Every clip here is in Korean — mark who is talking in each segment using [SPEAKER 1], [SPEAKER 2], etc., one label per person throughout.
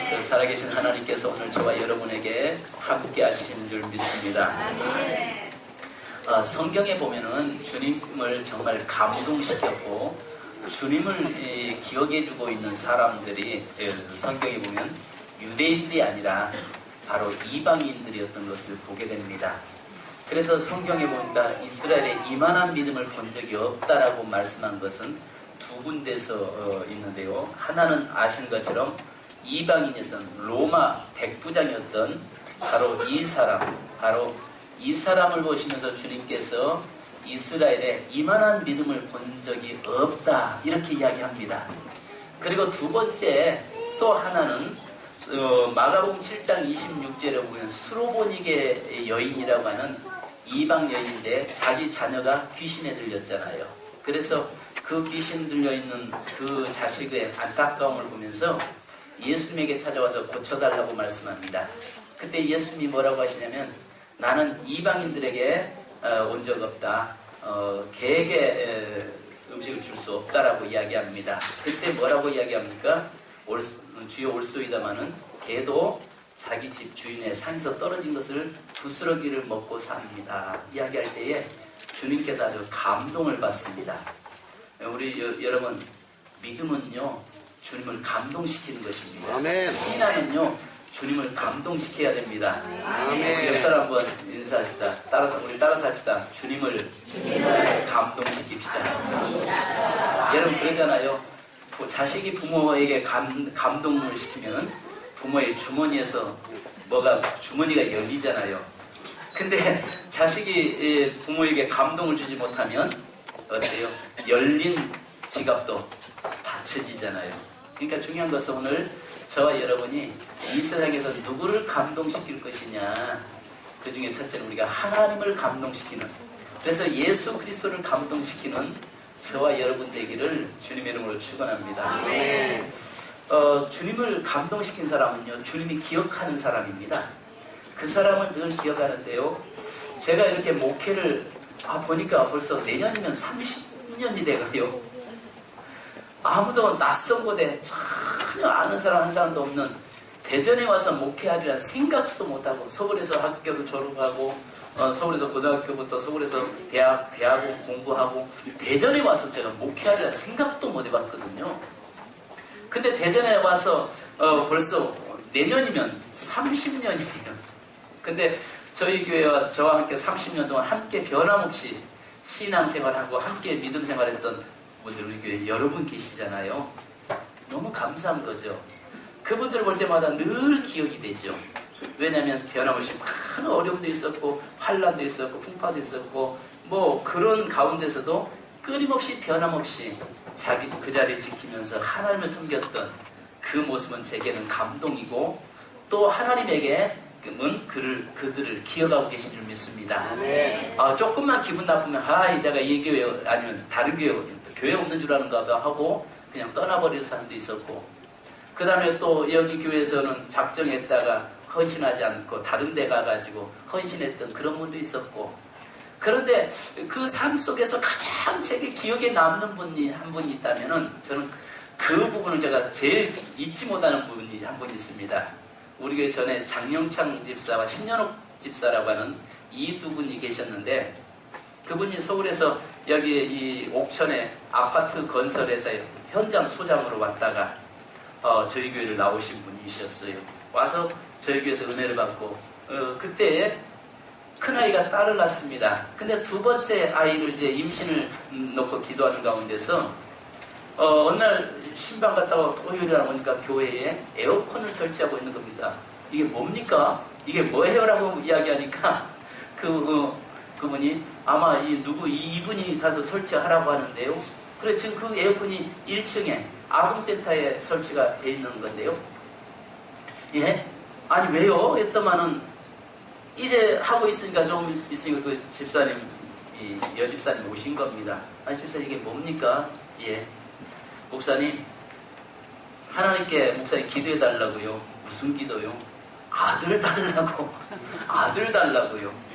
[SPEAKER 1] 그 살아계신 하나님께서 오늘 저와 여러분에게 함께 하시는 줄 믿습니다. 성경에 보면은 주님을 정말 감동시켰고 주님을 기억해주고 있는 사람들이 성경에 보면 유대인들이 아니라 바로 이방인들이었던 것을 보게 됩니다. 그래서 성경에 보니까 이스라엘에 이만한 믿음을 본 적이 없다라고 말씀한 것은 두 군데서 있는데요. 하나는 아시는 것처럼 이방인이었던 로마 백부장이었던 바로 이 사람을 보시면서 주님께서 이스라엘에 이만한 믿음을 본 적이 없다 이렇게 이야기합니다. 그리고 두 번째 또 하나는 마가복음 7장 26절에 보면 스로보니게 여인이라고 하는 이방 여인인데 자기 자녀가 귀신에 들렸잖아요. 그래서 그 귀신 들려있는 그 자식의 안타까움을 보면서 예수님에게 찾아와서 고쳐달라고 말씀합니다. 그때 예수님이 뭐라고 하시냐면 나는 이방인들에게 온 적 없다. 개에게 음식을 줄 수 없다라고 이야기합니다. 그때 뭐라고 이야기합니까? 주여 올소이다마는 개도 자기 집 주인의 산에서 떨어진 것을 부스러기를 먹고 삽니다. 이야기할 때에 주님께서 아주 감동을 받습니다. 우리 여러분 믿음은요 주님을 감동시키는 것입니다.
[SPEAKER 2] 아멘.
[SPEAKER 1] 신앙은요 주님을 감동시켜야 됩니다.
[SPEAKER 2] 아멘.
[SPEAKER 1] 옆 사람 한번 인사합시다. 우리 따라서 합시다. 주님을 감동시킵시다. 여러분 그러잖아요. 자식이 부모에게 감동을 시키면 부모의 주머니에서 주머니가 열리잖아요. 근데 자식이 부모에게 감동을 주지 못하면 어때요? 열린 지갑도 닫혀지잖아요. 그러니까 중요한 것은 오늘 저와 여러분이 이 세상에서 누구를 감동시킬 것이냐. 그 중에 첫째는 우리가 하나님을 감동시키는, 그래서 예수 그리스도를 감동시키는 저와 여러분 되기를 주님의 이름으로 축원합니다. 주님을 감동시킨 사람은요 주님이 기억하는 사람입니다. 그 사람은 늘 기억하는데요. 제가 이렇게 목회를 보니까 벌써 내년이면 30년이 돼가요. 아무도 낯선 곳에 전혀 아는 사람 한 사람도 없는 대전에 와서 목회하리라는 생각도 못하고 서울에서 학교도 졸업하고 서울에서 고등학교부터 서울에서 대학원 공부하고 대전에 와서 제가 목회하리라는 생각도 못 해봤거든요. 근데 대전에 와서 벌써 내년이면 30년이에요. 근데 저희 교회와 저와 함께 30년 동안 함께 변함없이 신앙생활하고 함께 믿음 생활했던 분들 우리 교회에 여러분 계시잖아요. 너무 감사한 거죠. 그분들 볼 때마다 늘 기억이 되죠. 왜냐하면 변함없이 많은 어려움도 있었고 환난도 있었고 풍파도 있었고 뭐 그런 가운데서도 끊임없이 변함없이 자기 그 자리를 지키면서 하나님을 섬겼던 그 모습은 제게는 감동이고 또 하나님에게 그들을 기억하고 계신 줄 믿습니다. 조금만 기분 나쁘면 내가 이 교회 아니면 다른 교회 없는 줄 아는가 봐 하고 그냥 떠나버리는 사람도 있었고, 그 다음에 또 여기 교회에서는 작정했다가 헌신하지 않고 다른 데 가가지고 헌신했던 그런 분도 있었고, 그런데 그 삶 속에서 가장 제게 기억에 남는 분이 한 분이 있다면은 저는 그 부분을 제가 제일 잊지 못하는 분이 한 분 있습니다. 우리 교회 전에 장영창 집사와 신현옥 집사라고 하는 이 두 분이 계셨는데, 그분이 서울에서 여기 이 옥천에 아파트 건설에서 현장 소장으로 왔다가 저희 교회를 나오신 분이셨어요. 와서 저희 교회에서 은혜를 받고 그때 큰아이가 딸을 낳습니다. 근데 두 번째 아이를 이제 임신을 놓고 기도하는 가운데서 어느 날 신방 갔다가 토요일에 보니까 교회에 에어컨을 설치하고 있는 겁니다. 이게 뭡니까? 이게 뭐예요? 라고 이야기하니까 그분이 아마 이분이 가서 설치하라고 하는데요. 그래 지금 그 에어컨이 1층에 아동센터에 설치가 돼 있는 건데요. 예? 아니 왜요? 했더만은 이제 하고 있으니까 좀 있으니까 그 집사님, 여집사님 오신 겁니다. 아니 집사님 이게 뭡니까? 예. 목사님, 하나님께 목사님 기도해 달라고요. 무슨 기도요? 아들 달라고. 아들 달라고요.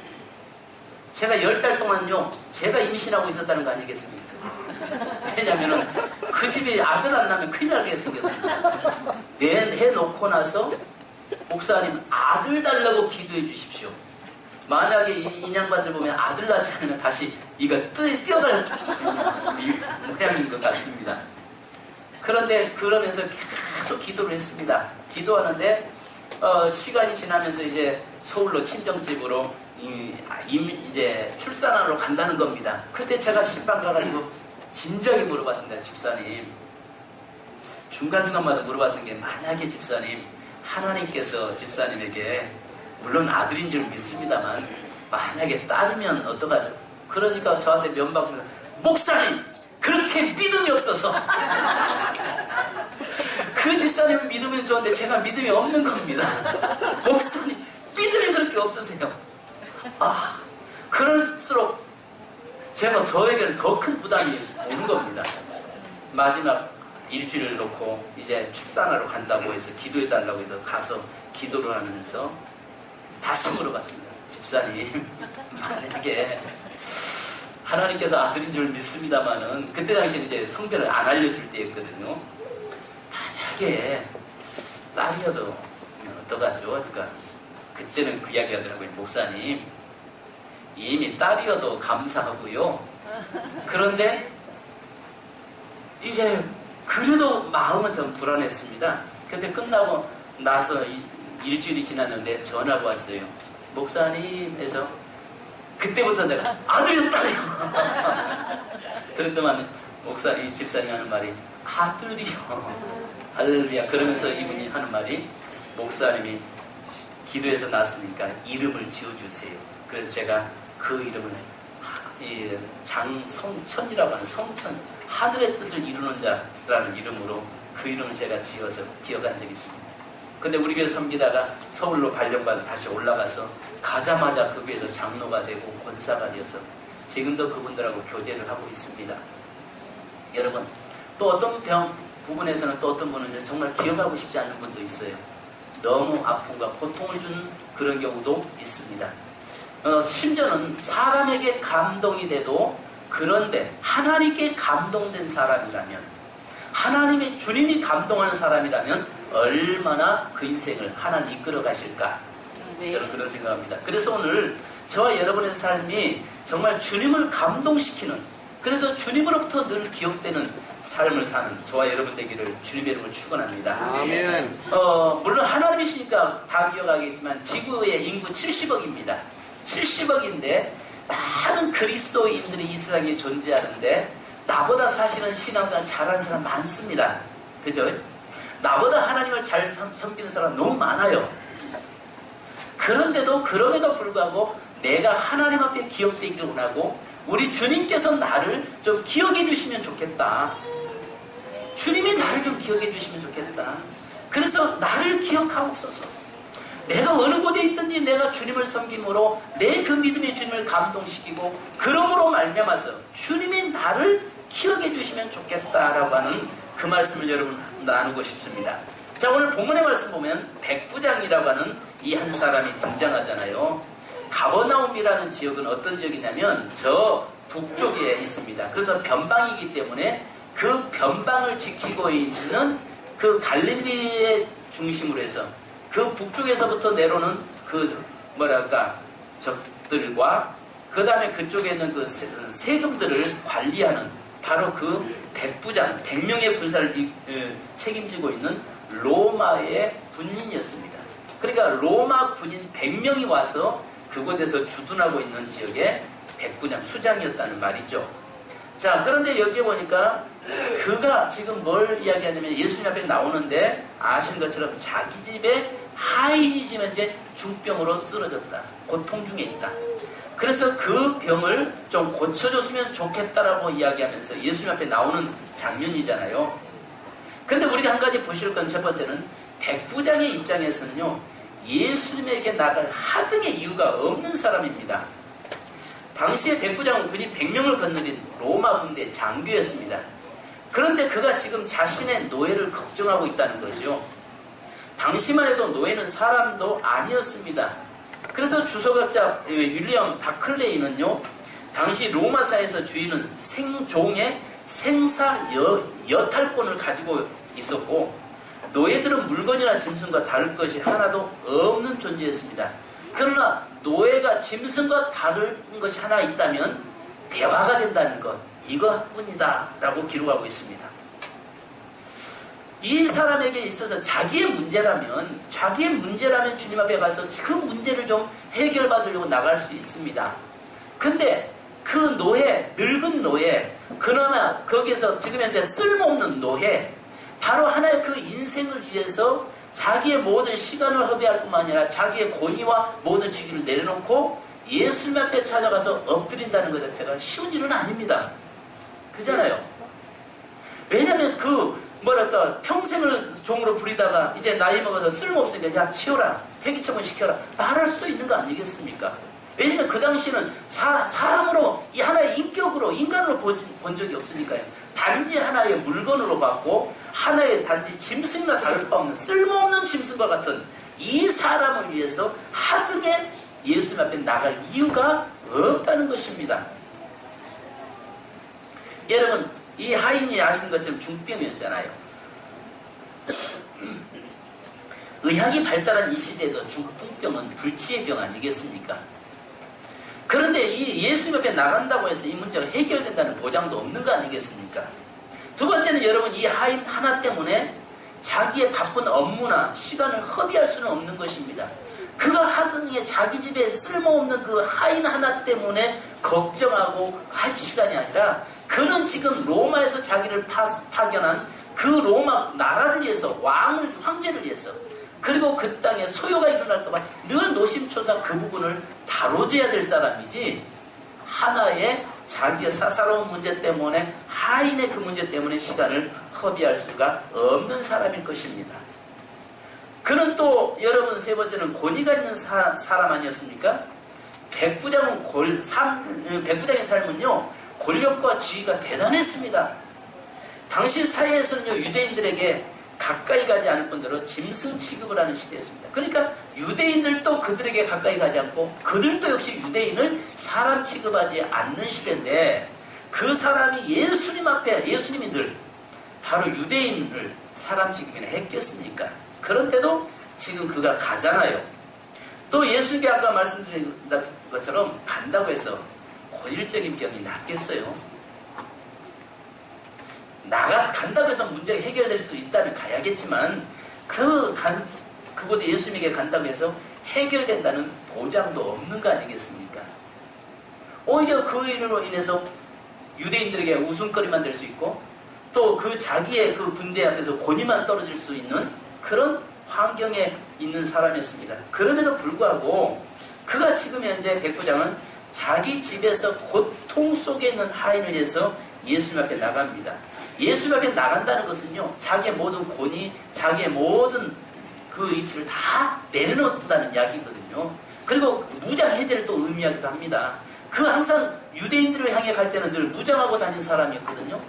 [SPEAKER 1] 제가 10달 동안요, 제가 임신하고 있었다는 거 아니겠습니까? 왜냐면은 그 집에 아들 안 나면 큰일 나게 생겼습니다. 해놓고 나서 목사님 아들 달라고 기도해 주십시오. 만약에 이 양반들 보면 아들 낳지 않으면 다시 이가 뛰어갈 모양인 것 같습니다. 그런데 그러면서 계속 기도를 했습니다. 기도하는데 시간이 지나면서 이제 서울로 친정집으로 이제 출산하러 간다는 겁니다. 그때 제가 신방 가가지고 진작에 물어봤습니다. 집사님, 중간중간마다 물어봤던 게, 만약에 집사님, 하나님께서 집사님에게, 물론 아들인 줄 믿습니다만 만약에 딸이면 어떡하죠? 그러니까 저한테 면박으면서, 목사님 그렇게 믿음이 없어서 그 집사님은 믿으면 좋은데 제가 믿음이 없는 겁니다. 목사님 믿음이 그렇게 없으세요. 그럴수록 제가 저에게는 더 큰 부담이 오는 겁니다. 마지막 일주일을 놓고 이제 출산하러 간다고 해서 기도해달라고 해서 가서 기도를 하면서 다시 물어봤습니다. 집사님, 만약에 하나님께서 아들인 줄 믿습니다만은, 그때 당시에 이제 성별을 안 알려줄 때였거든요. 만약에 딸이어도 어떡하죠? 그러니까 그때는 그 이야기 하더라고요. 목사님, 이미 딸이어도 감사하고요. 그런데 이제 그래도 마음은 좀 불안했습니다. 근데 끝나고 나서 일주일이 지났는데 전화가 왔어요. 목사님 해서, 그때부터 내가 아들이요 딸이요. 그랬더만 목사님, 집사님 하는 말이 아들이요. 할렐루야. 그러면서 이분이 하는 말이, 목사님이 기도해서 났으니까 이름을 지어주세요. 그래서 제가 그 이름을 장성천이라고 하는, 성천, 하늘의 뜻을 이루는 자라는 이름으로 그 이름을 제가 지어서 기억한 적이 있습니다. 근데 우리 교회 섬기다가 서울로 발령받아 다시 올라가서 가자마자 그 교회에서 장로가 되고 권사가 되어서 지금도 그분들하고 교제를 하고 있습니다. 여러분, 또 어떤 부분에서는 또 어떤 분은 정말 기억하고 싶지 않는 분도 있어요. 너무 아픔과 고통을 주는 그런 경우도 있습니다. 심지어는 사람에게 감동이 돼도, 그런데 하나님께 감동된 사람이라면, 하나님의 주님이 감동하는 사람이라면 얼마나 그 인생을 하나님 이끌어 가실까? 네. 저는 그런 생각합니다. 그래서 오늘 저와 여러분의 삶이 정말 주님을 감동시키는, 그래서 주님으로부터 늘 기억되는 삶을 사는 저와 여러분 되기를 주님의 이름으로 축원합니다.
[SPEAKER 2] 아멘.
[SPEAKER 1] 물론 하나님이시니까 다 기억하겠지만 지구의 인구 70억입니다. 70억인데 많은 그리스도인들이 이 세상에 존재하는데, 나보다 사실은 신앙생활 잘하는 사람 많습니다. 그죠? 나보다 하나님을 잘 섬기는 사람 너무 많아요. 그런데도, 그럼에도 불구하고 내가 하나님 앞에 기억되기를 원하고, 우리 주님께서 나를 좀 기억해 주시면 좋겠다. 주님이 나를 좀 기억해 주시면 좋겠다. 그래서 나를 기억하옵소서. 내가 어느 곳에 있든지 내가 주님을 섬김으로 내 그 믿음의 주님을 감동시키고, 그러므로 말미암아서 주님이 나를 기억해 주시면 좋겠다라고 하는 그 말씀을 여러분 나누고 싶습니다. 자, 오늘 본문의 말씀 보면 백부장이라고 하는 이 한 사람이 등장하잖아요. 가버나움이라는 지역은 어떤 지역이냐면 저 북쪽에 있습니다. 그래서 변방이기 때문에 그 변방을 지키고 있는 그 갈릴리의 중심으로 해서 그 북쪽에서부터 내려오는 그 적들과 그 다음에 그쪽에 있는 그 세금들을 관리하는 바로 그 백부장, 100명의 군사를 책임지고 있는 로마의 군인이었습니다. 그러니까 로마 군인 100명이 와서 그곳에서 주둔하고 있는 지역의 백부장, 수장이었다는 말이죠. 자, 그런데 여기에 보니까 그가 지금 뭘 이야기하냐면, 예수님 앞에 나오는데 아시는 것처럼 자기 집에 하인이 지금 이제 중병으로 쓰러졌다. 고통 중에 있다. 그래서 그 병을 좀 고쳐줬으면 좋겠다라고 이야기하면서 예수님 앞에 나오는 장면이잖아요. 근데 우리가 한 가지 보실 건, 첫 번째는 백부장의 입장에서는요, 예수님에게 나갈 하등의 이유가 없는 사람입니다. 당시에 백부장은 군인 100명을 거느린 로마 군대 장교였습니다. 그런데 그가 지금 자신의 노예를 걱정하고 있다는 거죠. 당시만 해도 노예는 사람도 아니었습니다. 그래서 주석학자 윌리엄 바클레이는요, 당시 로마사에서 주인은 생종의 여탈권을 가지고 있었고 노예들은 물건이나 짐승과 다를 것이 하나도 없는 존재였습니다. 그러나 노예가 짐승과 다른 것이 하나 있다면 대화가 된다는 것, 이것뿐이다 라고 기록하고 있습니다. 이 사람에게 있어서 자기의 문제라면 주님 앞에 가서 그 문제를 좀 해결받으려고 나갈 수 있습니다. 근데 그 노예, 늙은 노예, 그러나 거기에서 지금 현재 쓸모없는 노예, 바로 하나의 그 인생을 위해서 자기의 모든 시간을 허비할 뿐만 아니라 자기의 권위와 모든 직위를 내려놓고 예수님 앞에 찾아가서 엎드린다는 것 자체가 쉬운 일은 아닙니다. 그잖아요. 왜냐하면 평생을 종으로 부리다가 이제 나이 먹어서 쓸모없으니까 야 치워라, 회기처분 시켜라 말할 수도 있는 거 아니겠습니까? 왜냐면 그 당시는 사람으로 이 하나의 인격으로 인간으로 본 적이 없으니까요. 단지 하나의 물건으로 봤고 하나의 단지 짐승이나 다를 바 없는 쓸모없는 짐승과 같은 이 사람을 위해서 하등에 예수님 앞에 나갈 이유가 없다는 것입니다. 여러분 이 하인이 아시는 것처럼 중병이었잖아요. 의학이 발달한 이 시대에도 중풍병은 불치의 병 아니겠습니까? 그런데 이 예수님 앞에 나간다고 해서 이 문제가 해결된다는 보장도 없는 거 아니겠습니까? 두 번째는 여러분 이 하인 하나 때문에 자기의 바쁜 업무나 시간을 허비할 수는 없는 것입니다. 그가 하등에 자기 집에 쓸모없는 그 하인 하나 때문에 걱정하고 할 시간이 아니라 그는 지금 로마에서 자기를 파견한 그 로마 나라를 위해서 황제를 위해서 그리고 그 땅에 소요가 일어날까봐 늘 노심초사 그 부분을 다뤄줘야 될 사람이지 하나의 자기의 사사로운 문제 때문에 하인의 그 문제 때문에 시간을 허비할 수가 없는 사람일 것입니다. 그는 또 여러분 세 번째는 권위가 있는 사람 아니었습니까? 백부장의 삶은요 권력과 지위가 대단했습니다. 당시 사회에서는요 유대인들에게 가까이 가지 않을 뿐더러 짐승 취급을 하는 시대였습니다. 그러니까 유대인들도 그들에게 가까이 가지 않고 그들도 역시 유대인을 사람 취급하지 않는 시대인데 그 사람이 예수님이 늘 바로 유대인을 사람 취급이나 했겠습니까? 그런데도 지금 그가 가잖아요. 또 예수님께 아까 말씀드린 것처럼 간다고 해서 고질적인 병이 낫겠어요? 간다고 해서 문제가 해결될 수 있다면 가야겠지만 그곳에 예수님에게 간다고 해서 해결된다는 보장도 없는 거 아니겠습니까? 오히려 그 일로 인해서 유대인들에게 웃음거리만 될 수 있고 또 자기의 그 군대 앞에서 권위만 떨어질 수 있는 그런 환경에 있는 사람이었습니다. 그럼에도 불구하고 그가 지금 현재 백부장은 자기 집에서 고통 속에 있는 하인을 위해서 예수님 앞에 나갑니다. 예수님 앞에 나간다는 것은요 자기의 모든 권위, 자기의 모든 그 이치를 다 내려놓는다는 이야기거든요. 그리고 무장 해제를 또 의미하기도 합니다. 그 항상 유대인들을 향해 갈 때는 늘 무장하고 다닌 사람이었거든요.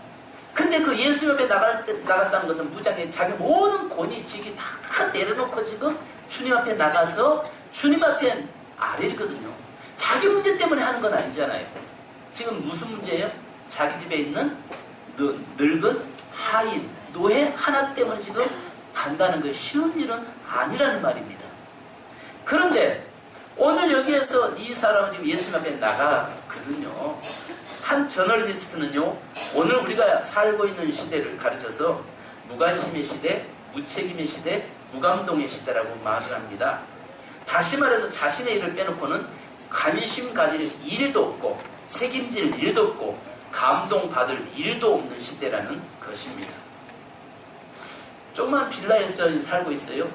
[SPEAKER 1] 근데 그 예수님 앞에 나갔다는 것은 무장에 자기 모든 권위, 직위 다 내려놓고 지금 주님 앞에 나가서 주님 앞에 아뢰거든요. 자기 문제 때문에 하는 건 아니잖아요. 지금 무슨 문제예요? 자기 집에 있는 늙은 하인, 노예 하나 때문에 지금 간다는 게 쉬운 일은 아니라는 말입니다. 그런데 오늘 여기에서 이 사람은 지금 예수님 앞에 나가거든요. 한 저널리스트는요, 오늘 우리가 살고 있는 시대를 가르쳐서 무관심의 시대, 무책임의 시대, 무감동의 시대라고 말을 합니다. 다시 말해서 자신의 일을 빼놓고는 관심 가질 일도 없고 책임질 일도 없고 감동받을 일도 없는 시대라는 것입니다. 조그만 빌라에서 살고 있어요.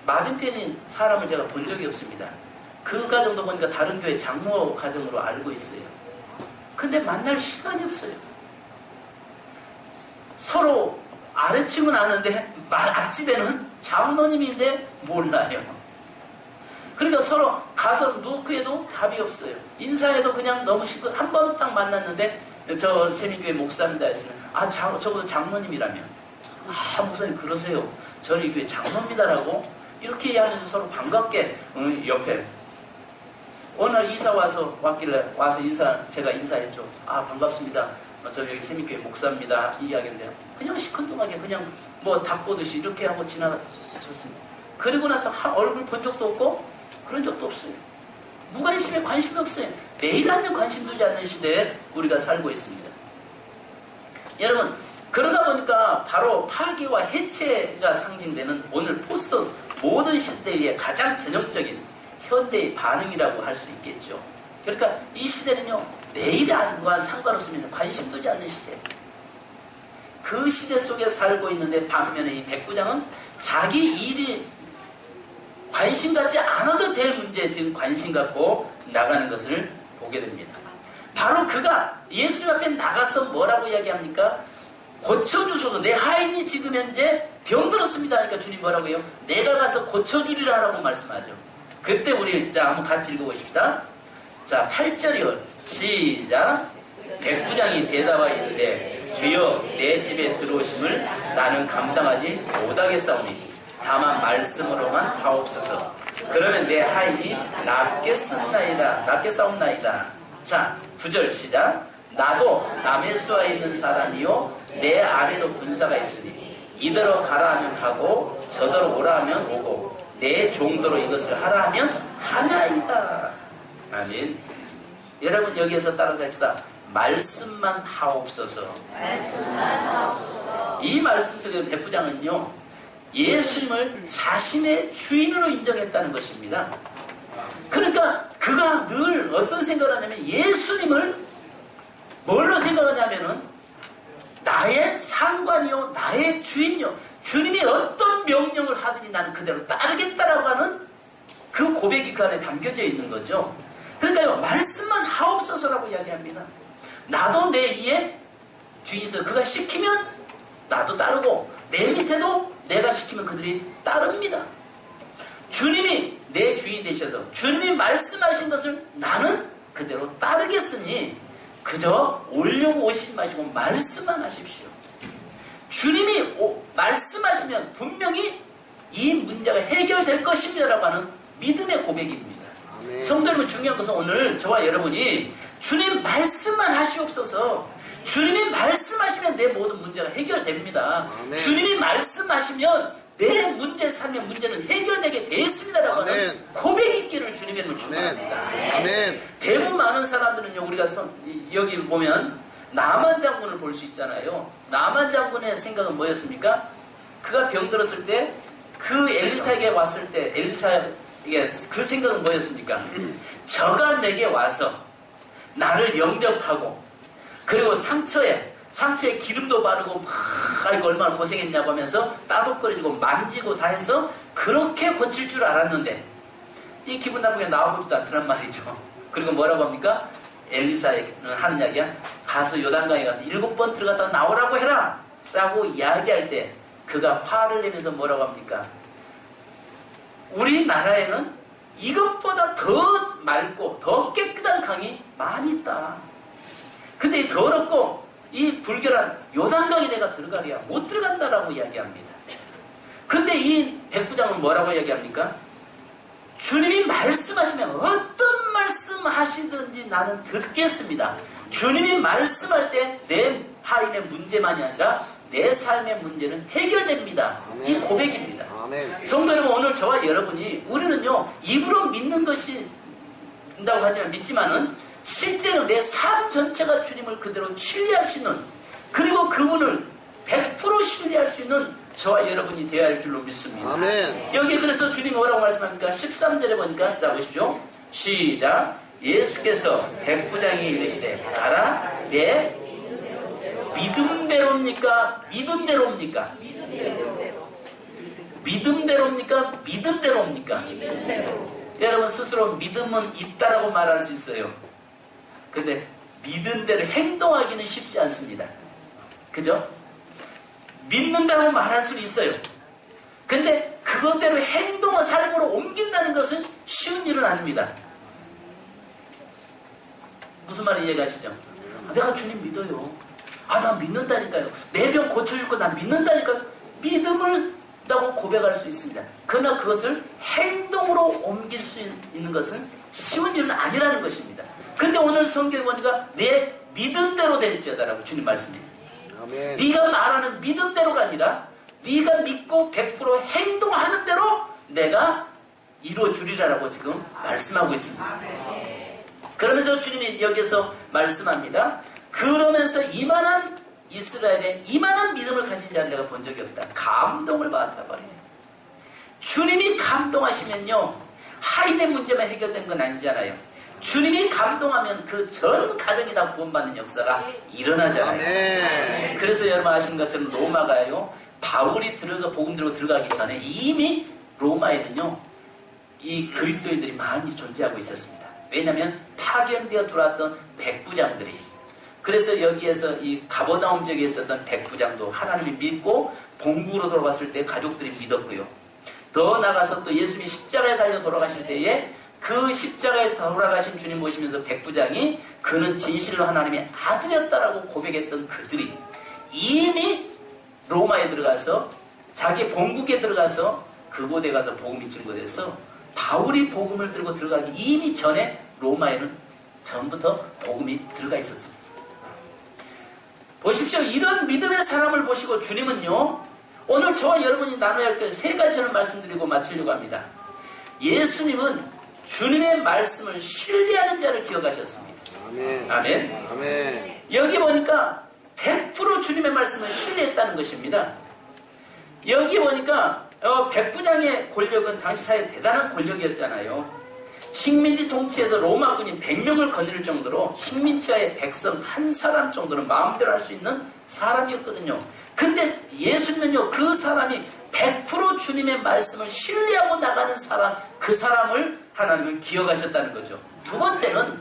[SPEAKER 1] 맞은편인 사람을 제가 본 적이 없습니다. 그 가정도 보니까 다른 교회 장로 가정으로 알고 있어요. 근데 만날 시간이 없어요. 서로 아래층은 아는데 앞집에는 장로님인데 몰라요. 그러니까 서로 가서 누구에도 답이 없어요. 인사해도 그냥 너무 한 번 딱 만났는데 저 세민교회 목사입니다 했으면 적어도 장로님이라면 목사님 그러세요. 저는 이 교회 장로입니다라고 이렇게 이야기하면서 서로 반갑게 옆에 어느 날 이사 와서 제가 인사했죠. 반갑습니다. 저 여기 세미교회 목사입니다 이야기인데요. 그냥 시큰둥하게 그냥 뭐 닭 보듯이 이렇게 하고 지나쳤습니다. 그리고 나서 얼굴 본 적도 없고 그런 적도 없어요. 무관심에 관심도 없어요. 내일 하면 관심 두지 않는 시대에 우리가 살고 있습니다. 여러분, 그러다 보니까 바로 파괴와 해체가 상징되는 오늘 포스트 모든 시대의 가장 전형적인 현대의 반응이라고 할 수 있겠죠. 그러니까 이 시대는요, 내일과 상관없으면 관심 두지 않는 시대. 그 시대 속에 살고 있는데 반면에 이 백부장은 자기 일이 관심 갖지 않아도 될 문제에 지금 관심 갖고 나가는 것을 보게 됩니다. 바로 그가 예수님 앞에 나가서 뭐라고 이야기합니까? 고쳐주소서. 내 하인이 지금 현재 병들었습니다. 그러니까 주님 뭐라고 해요? 내가 가서 고쳐주리라 라고 말씀하죠. 그때 우리 자 한번 같이 읽어보십시다. 자 8절이요. 시작. 백부장이 대답하여 이르되 주여 내 집에 들어오심을 나는 감당하지 못하겠사오니 다만 말씀으로만 하옵소서. 그러면 내 하인이 낫게 싸움나이다. 자 9절 시작. 나도 남의 수하에 있는 사람이요 내 아래도 군사가 있으니 이대로 가라 하면 가고 저대로 오라 하면 오고 내 종도로 이것을 하라 하면 하나이다. 아멘. 여러분 여기에서 따라서 합시다. 말씀만 하옵소서. 이 말씀 속에 백부장은요 예수님을 자신의 주인으로 인정했다는 것입니다. 그러니까 그가 늘 어떤 생각을 하냐면 예수님을 뭘로 생각하냐면은 나의 상관이요 나의 주인이요 주님이 어떤 명령을 하든지 나는 그대로 따르겠다라고 하는 그 고백이 그 안에 담겨져 있는 거죠. 그러니까요 말씀만 하옵소서라고 이야기합니다. 나도 내 위에 주인이 있어요. 그가 시키면 나도 따르고 내 밑에도 내가 시키면 그들이 따릅니다. 주님이 내 주인 되셔서 주님이 말씀하신 것을 나는 그대로 따르겠으니 그저 오려고 오시지 마시고 말씀만 하십시오. 주님이 말씀하시면 분명히 이 문제가 해결될 것입니다라고 하는 믿음의 고백입니다. 아멘. 성도 여러분 중요한 것은 오늘 저와 여러분이 주님 말씀만 하시옵소서. 주님이 말씀하시면 내 모든 문제가 해결됩니다. 아멘. 주님이 말씀하시면 내 문제 삶의 문제는 해결되게 되었습니다라고 하는 고백이 있기를 주님의 이름으로 축원합니다. 아멘. 대부분 많은 사람들은요 우리가 여기 보면 나만 장군을 볼 수 있잖아요. 나만 장군의 생각은 뭐였습니까? 그가 병들었을 때 그 엘리사에게 왔을 때 엘리사에게 그 생각은 뭐였습니까? 저가 내게 와서 나를 영접하고 그리고 상처에 기름도 바르고 아이고 얼마나 고생했냐고 하면서 따독거리고 만지고 다 해서 그렇게 고칠 줄 알았는데 이 기분 나쁘게 나와보지도 않더란 말이죠. 그리고 뭐라고 합니까? 엘리사에게는 하는 이야기야. 가서 요단강에 가서 7번 들어갔다 나오라고 해라 라고 이야기할 때 그가 화를 내면서 뭐라고 합니까? 우리나라에는 이것보다 더 맑고 더 깨끗한 강이 많이 있다. 근데 이 더럽고 이 불결한 요단강에 내가 들어가랴 못 들어간다라고 이야기합니다. 근데 이 백부장은 뭐라고 이야기합니까? 주님이 말씀하시면 어떤 말씀 하시든지 나는 듣겠습니다. 주님이 말씀할 때 내 하인의 문제만이 아니라 내 삶의 문제는 해결됩니다. 아멘. 이 고백입니다. 아멘. 성도 여러분 오늘 저와 여러분이 우리는요 입으로 믿는 것이 된다고 하지만 믿지만은 실제로 내 삶 전체가 주님을 그대로 신뢰할 수 있는 그리고 그분을 100% 신뢰할 수 있는 저와 여러분이 되어야 할 줄로 믿습니다. 아멘. 여기 그래서 주님이 뭐라고 말씀합니까? 13절에 보니까 자 보십시오. 시작. 예수께서 백부장이 이르시되 가라 내 믿음대로입니까? 믿음대로입니까? 믿음대로입니까? 믿음대로입니까? 여러분 스스로 믿음은 있다라고 말할 수 있어요. 근데 믿은 대로 행동하기는 쉽지 않습니다. 그죠? 믿는다고 말할 수는 있어요. 근데 그것대로 행동을 삶으로 옮긴다는 것은 쉬운 일은 아닙니다. 무슨 말인지 이해가시죠? 내가 주님 믿어요. 나 믿는다니까요. 내 병 고쳐줄 거 난 믿는다니까요. 믿음을 있다고 고백할 수 있습니다. 그러나 그것을 행동으로 옮길 수 있는 것은 쉬운 일은 아니라는 것입니다. 근데 오늘 성경에 보니까 내 믿음대로 될지어다라고 주님 말씀해요. 아멘. 네가 말하는 믿음대로가 아니라 네가 믿고 100% 행동하는 대로 내가 이루어주리라고 지금 말씀하고 있습니다. 그러면서 주님이 여기서 말씀합니다. 그러면서 이만한 이스라엘에 이만한 믿음을 가진 자를 내가 본 적이 없다. 감동을 받았다 말이에요. 주님이 감동하시면요, 하인의 문제만 해결된 건 아니잖아요. 주님이 감동하면 그 전 가정이 다 구원받는 역사가 일어나잖아요. 네. 그래서 여러분 아시는 것처럼 로마가요, 바울이 복음 들고 들어가기 전에 이미 로마에는요, 이 그리스도인들이 많이 존재하고 있었습니다. 왜냐하면 파견되어 들어왔던 백부장들이, 그래서 여기에서 이 가버나움 지역에 있었던 백부장도 하나님이 믿고 본국으로 돌아갔을 때 가족들이 믿었고요. 더 나가서 또 예수님이 십자가에 달려 돌아가실 때에 그 십자가에 돌아가신 주님 보시면서 백부장이 그는 진실로 하나님의 아들이었다라고 고백했던 그들이 이미 로마에 들어가서 자기 본국에 들어가서 그곳에 가서 복음이 증거돼서 바울이 복음을 들고 들어가기 이미 전에 로마에는 전부터 복음이 들어가 있었습니다. 보십시오. 이런 믿음의 사람을 보시고 주님은요, 오늘 저와 여러분이 나눠야 할 것 세 가지를 말씀드리고 마치려고 합니다. 예수님은 주님의 말씀을 신뢰하는 자를 기억하셨습니다. 아멘. 아멘. 아멘. 여기 보니까 100% 주님의 말씀을 신뢰했다는 것입니다. 여기 보니까 백부장의 권력은 당시 사회에 대단한 권력이었잖아요. 식민지 통치에서 로마군이 100명을 거느릴 정도로 식민지하의 백성 한 사람 정도는 마음대로 할 수 있는 사람이었거든요. 근데 예수님은요, 그 사람이 100% 주님의 말씀을 신뢰하고 나가는 사람, 그 사람을 하나님은 기억하셨다는 거죠. 두 번째는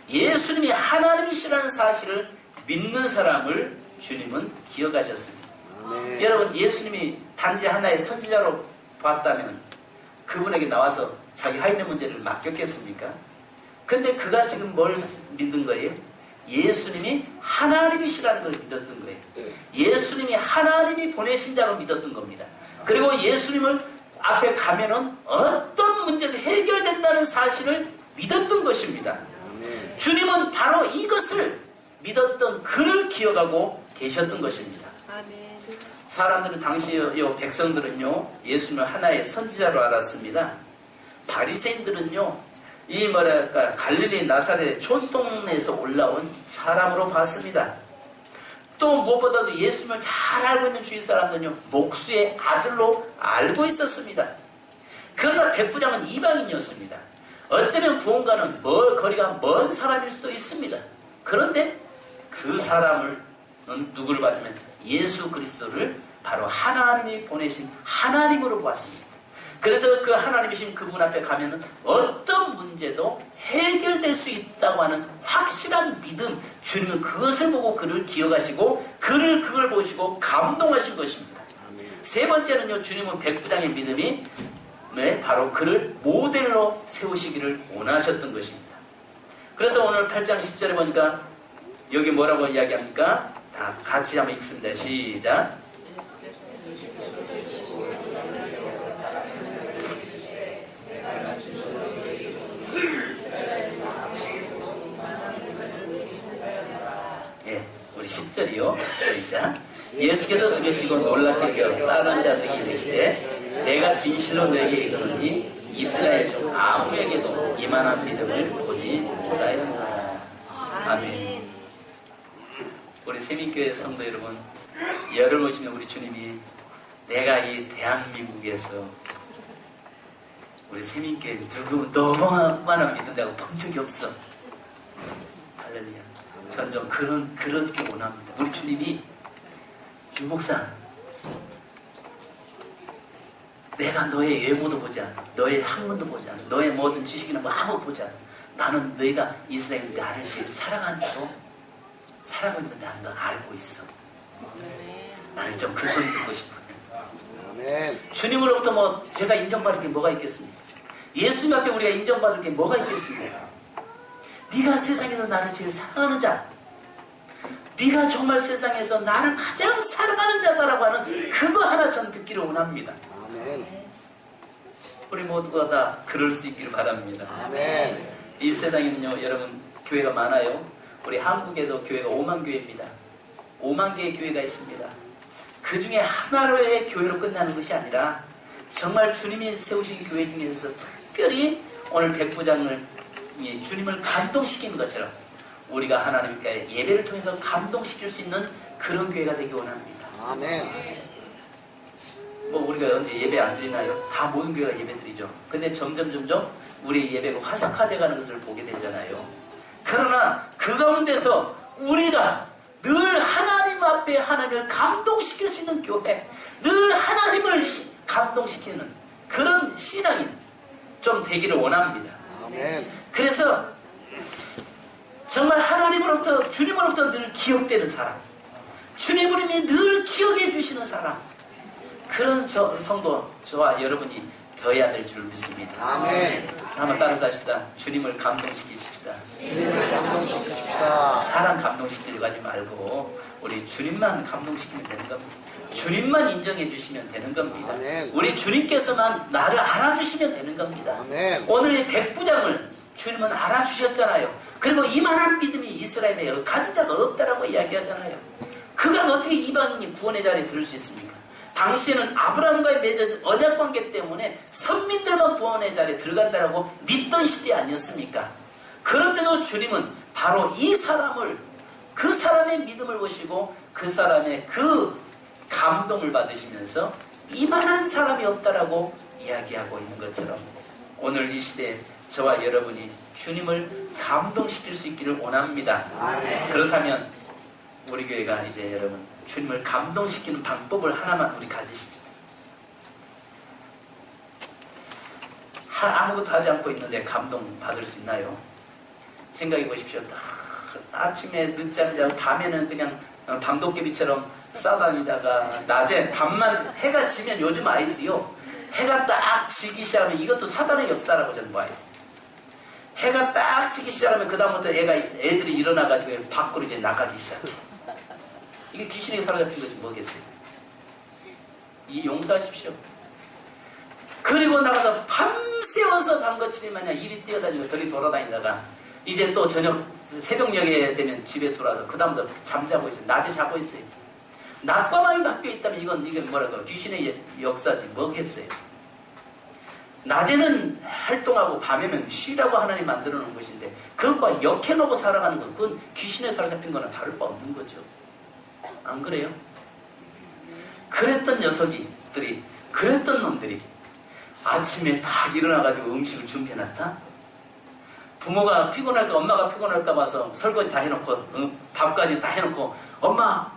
[SPEAKER 1] 예수님이 하나님이시라는 사실을 믿는 사람을 주님은 기억하셨습니다. 네. 여러분, 예수님이 단지 하나의 선지자로 봤다면 그분에게 나와서 자기 하인의 문제를 맡겼겠습니까? 근데 그가 지금 뭘 믿는 거예요? 예수님이 하나님이시라는 걸 믿었던 거예요. 예수님이 하나님이 보내신 자로 믿었던 겁니다. 그리고 예수님을 앞에 가면은 어떤 문제도 해결된다는 사실을 믿었던 것입니다. 주님은 바로 이것을 믿었던 그를 기억하고 계셨던 것입니다. 사람들은 당시 백성들은요, 예수님을 하나의 선지자로 알았습니다. 바리새인들은요, 이 뭐랄까 갈릴리 나사렛 촌동네에서 올라온 사람으로 봤습니다. 또 무엇보다도 예수님을 잘 알고 있는 주위 사람들은요, 목수의 아들로 알고 있었습니다. 그러나 백부장은 이방인이었습니다. 어쩌면 구원과는 거리가 먼 사람일 수도 있습니다. 그런데 그 사람은 누구를 받으면 예수 그리스도를 바로 하나님이 보내신 하나님으로 보았습니다. 그래서 그 하나님이신 그분 앞에 가면은 어떤 문제도 해결될 수 있다고 하는 확실한 믿음, 주님은 그것을 보고 그를 기억하시고 그걸 보시고 감동하신 것입니다. 세 번째는요, 주님은 백부장의 믿음이 바로 그를 모델로 세우시기를 원하셨던 것입니다. 그래서 오늘 8장 10절에 보니까 여기 뭐라고 이야기합니까? 다 같이 한번 읽습니다. 시작. 예, 우리 10절이요. 시작. 예수께서 들으시고 놀랍게 여겨 다른 자들에게 이르시되 내가 진실로 너희에게 이르노니 이스라엘 중 아무에게도 이만한 믿음을 보지 못하였노라. 아멘. 우리 세민교회 성도 여러분, 열을 보시면 우리 주님이 내가 이 대한민국에서 우리 세민교회 너무나 믿는다고 본 적이 없어. 할렐루야. 전 좀 그렇게 원합니다. 우리 주님이 유목사, 내가 너의 외모도 보지 않아, 너의 학문도 보지 않아, 너의 모든 지식이나 뭐 아무것도 보지 않아. 나는 너희가 이스라엘 나를 제일 사랑한 자로 살아가고 있는데 나는 너 알고 있어. 나는 좀 그 소리 듣고 싶어요. 아멘. 주님으로부터 제가 인정받을 게 뭐가 있겠습니까? 예수님 앞에 우리가 인정받을 게 뭐가 있겠습니까? 네가 세상에서 나를 제일 사랑하는 자, 네가 정말 세상에서 나를 가장 사랑하는 자다라고 하는 그거 하나 전 듣기를 원합니다.
[SPEAKER 2] 아멘.
[SPEAKER 1] 우리 모두가 다 그럴 수 있기를 바랍니다.
[SPEAKER 2] 아멘.
[SPEAKER 1] 이 세상에는요, 여러분, 교회가 많아요. 우리 한국에도 교회가 5만 교회입니다. 5만 개의 교회가 있습니다. 그 중에 하나로의 교회로 끝나는 것이 아니라 정말 주님이 세우신 교회 중에서 특별히 오늘 백부장을 주님을 감동시키는 것처럼 우리가 하나님께 예배를 통해서 감동시킬 수 있는 그런 교회가 되기 원합니다.
[SPEAKER 2] 아멘.
[SPEAKER 1] 뭐 우리가 언제 예배 안 드리나요? 다 모든 교회가 예배 드리죠. 근데 점점 우리 예배가 화석화되어가는 것을 보게 되잖아요. 그러나 그 가운데서 우리가 늘 하나님 앞에 하나님을 감동시킬 수 있는 교회, 늘 하나님을 감동시키는 그런 신앙인 좀 되기를 원합니다.
[SPEAKER 2] 아멘.
[SPEAKER 1] 그래서 정말 하나님으로부터, 주님으로부터 늘 기억되는 사람, 주님이 늘 기억해 주시는 사람, 그런 성도, 저와 여러분이 되어야 될 줄 믿습니다.
[SPEAKER 2] 아멘.
[SPEAKER 1] 한번 따라서 하십시다. 주님을 감동시키십시다.
[SPEAKER 2] 주님을 감동시킵시다.
[SPEAKER 1] 사람 감동시키려고 하지 말고 우리 주님만 감동시키면 되는 겁니다. 주님만 인정해 주시면 되는 겁니다.
[SPEAKER 2] 아멘.
[SPEAKER 1] 우리 주님께서만 나를 알아주시면 되는 겁니다.
[SPEAKER 2] 아멘.
[SPEAKER 1] 오늘 이 백부장을 주님은 알아주셨잖아요. 그리고 이만한 믿음이 이스라엘에 가진 자가 없다라고 이야기하잖아요. 그가 어떻게 이방인이 구원의 자리에 들을 수 있습니까? 당시에는 아브라함과의 맺어진 언약관계 때문에 선민들만 구원의 자리에 들어간 자라고 믿던 시대 아니었습니까? 그런데도 주님은 바로 이 사람을, 그 사람의 믿음을 보시고 그 사람의 그 감동을 받으시면서 이만한 사람이 없다라고 이야기하고 있는 것처럼 오늘 이 시대에 저와 여러분이 주님을 감동시킬 수 있기를 원합니다. 그렇다면 우리 교회가 이제 여러분 주님을 감동시키는 방법을 하나만 우리 가지십시다. 아무것도 하지 않고 있는데 감동 받을 수 있나요? 생각해 보십시오. 아침에 늦잠 자고 밤에는 그냥 밤도깨비처럼 싸다니다가 낮에 밤만 해가 지면 요즘 아이들이요, 해가 딱 지기 시작하면 이것도 사단의 역사라고 저는 봐요. 해가 딱 지기 시작하면 그 다음부터 애들이 일어나가지고 밖으로 이제 나가기 시작해. 이게 귀신에게 사로잡힌 것이 뭐겠어요? 이 용서하십시오. 그리고 나가서 밤새워서 밤거칠이 마냥 이리 뛰어다니고 저리 돌아다니다가 이제 또 저녁 새벽녘에 되면 집에 들어와서 그 다음부터 잠자고 있어요. 낮에 자고 있어요. 낮과 밤이 바뀌어 있다면 이게 뭐라고 귀신의 역사지 뭐겠어요? 낮에는 활동하고 밤에는 쉬라고 하나님 만들어 놓은 것인데 그것과 역해놓고 살아가는 건 그건 귀신에 사로잡힌 거나 다를 바 없는 거죠. 안 그래요? 그랬던 녀석들이, 그랬던 놈들이 아침에 딱 일어나가지고 음식을 준비해놨다? 부모가 피곤할까, 엄마가 피곤할까 봐서 설거지 다 해놓고, 밥까지 다 해놓고, 엄마,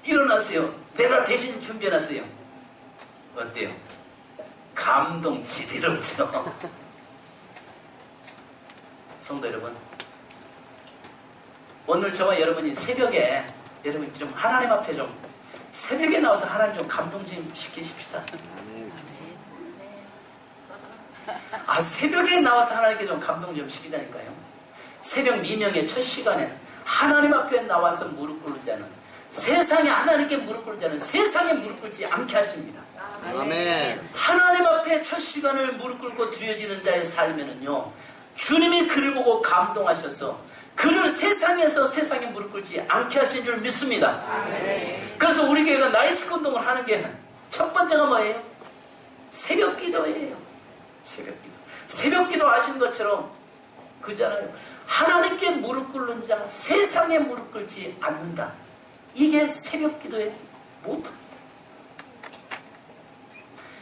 [SPEAKER 1] 일어나세요. 내가 대신 준비해놨어요. 어때요? 감동 지대로죠. 성도 여러분, 오늘 저와 여러분이 새벽에 여러분 좀 하나님 앞에 좀 새벽에 나와서 하나님 좀 감동 좀 시키십시다. 새벽에 나와서 하나님께 좀 감동 좀 시키자니까요. 새벽 미명의 첫 시간에 하나님 앞에 나와서 무릎 꿇는 자는, 세상에 하나님께 무릎 꿇는 자는 세상에 무릎 꿇지 않게 하십니다.
[SPEAKER 2] 아멘.
[SPEAKER 1] 하나님 앞에 첫 시간을 무릎 꿇고 드려지는 자의 삶에는요, 주님이 그를 보고 감동하셔서 그를 세상에서 세상에 무릎 꿇지 않게 하신 줄 믿습니다. 그래서 우리 교회가 나이스 운동을 하는 게 첫 번째가 뭐예요? 새벽 기도예요. 새벽 기도. 새벽 기도 아시는 것처럼 그잖아요. 하나님께 무릎 꿇는 자, 세상에 무릎 꿇지 않는다. 이게 새벽 기도의 모토입니다.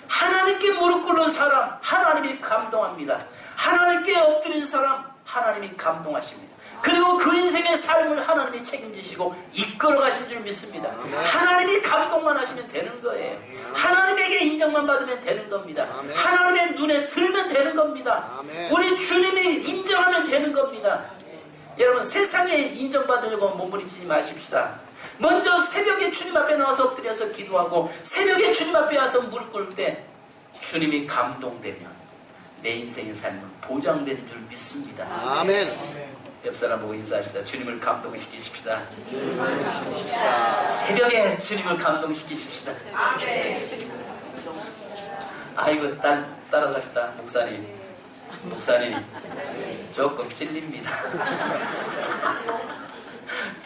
[SPEAKER 1] 하나님께 무릎 꿇는 사람, 하나님이 감동합니다. 하나님께 엎드린 사람, 하나님이 감동하십니다. 그리고 그 인생의 삶을 하나님이 책임지시고 이끌어 가신 줄 믿습니다. 하나님이 감동만 하시면 되는 거예요. 하나님에게 인정만 받으면 되는 겁니다. 하나님의 눈에 들면 되는 겁니다. 우리 주님이 인정하면 되는 겁니다. 여러분, 세상에 인정받으려고 몸부림치지 마십시다. 먼저 새벽에 주님 앞에 나와서 엎드려서 기도하고 새벽에 주님 앞에 와서 무릎 꿇을 때 주님이 감동되면 내 인생의 삶은 보장되는 줄 믿습니다.
[SPEAKER 2] 아멘.
[SPEAKER 1] 옆 사람 보고 인사합시다. 주님을 감동시키십시다. 새벽에 주님을 감동시키십시다. 아이고 따라서 합시다. 목사님 조금 찔립니다.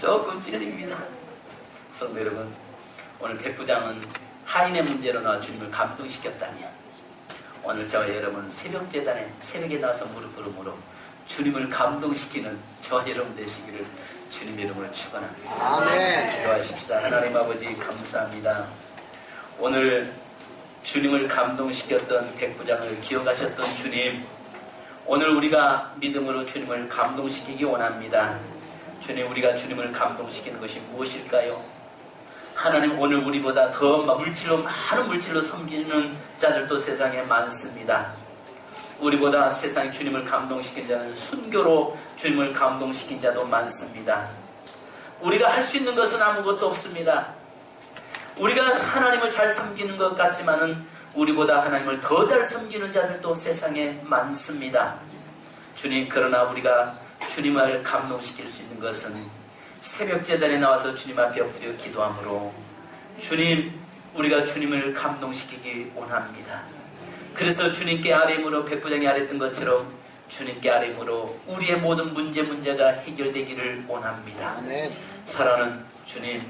[SPEAKER 1] 조금 찔립니다. 성도 여러분, 오늘 백부장은 하인의 문제로 나와 주님을 감동시켰다면 오늘 저와 여러분 새벽재단에 새벽에 나와서 무릎 꿇음으로 주님을 감동시키는 저와 여러분 되시기를 주님의 이름으로 축원합니다.
[SPEAKER 2] 아멘.
[SPEAKER 1] 기도하십시다. 하나님 아버지 감사합니다. 오늘 주님을 감동시켰던 백부장을 기억하셨던 주님, 오늘 우리가 믿음으로 주님을 감동시키기 원합니다. 주님, 우리가 주님을 감동시키는 것이 무엇일까요? 하나님, 오늘 우리보다 더 많은 물질로 섬기는 자들도 세상에 많습니다. 우리보다 세상에 주님을 감동시킨 자는 순교로 주님을 감동시킨 자도 많습니다. 우리가 할 수 있는 것은 아무것도 없습니다. 우리가 하나님을 잘 섬기는 것 같지만은 우리보다 하나님을 더 잘 섬기는 자들도 세상에 많습니다. 주님, 그러나 우리가 주님을 감동시킬 수 있는 것은 새벽 제단에 나와서 주님 앞에 엎드려 기도함으로 주님, 우리가 주님을 감동시키기 원합니다. 그래서 주님께 아뢰므로 백부장이 아뢰던 것처럼 주님께 아뢰므로 우리의 모든 문제가 해결되기를 원합니다.
[SPEAKER 2] 아멘.
[SPEAKER 1] 사랑하는 주님,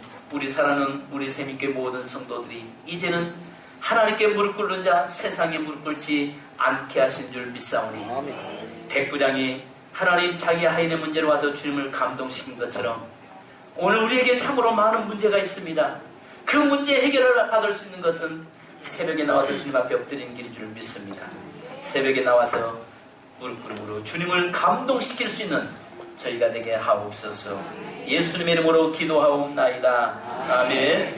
[SPEAKER 1] 사랑하는 우리 새민교회 모든 성도들이 이제는 하나님께 무릎 꿇는 자 세상에 무릎 꿇지 않게 하신 줄 믿사오니
[SPEAKER 2] 아멘.
[SPEAKER 1] 백부장이 하나님 자기 하인의 문제로 와서 주님을 감동시킨 것처럼 오늘 우리에게 참으로 많은 문제가 있습니다. 그 문제 해결을 받을 수 있는 것은 새벽에 나와서 주님 앞에 엎드리는 길인 줄 믿습니다. 새벽에 나와서 무릎 꿇음으로 주님을 감동시킬 수 있는 저희가 되게 하옵소서. 예수님의 이름으로 기도하옵나이다. 아멘.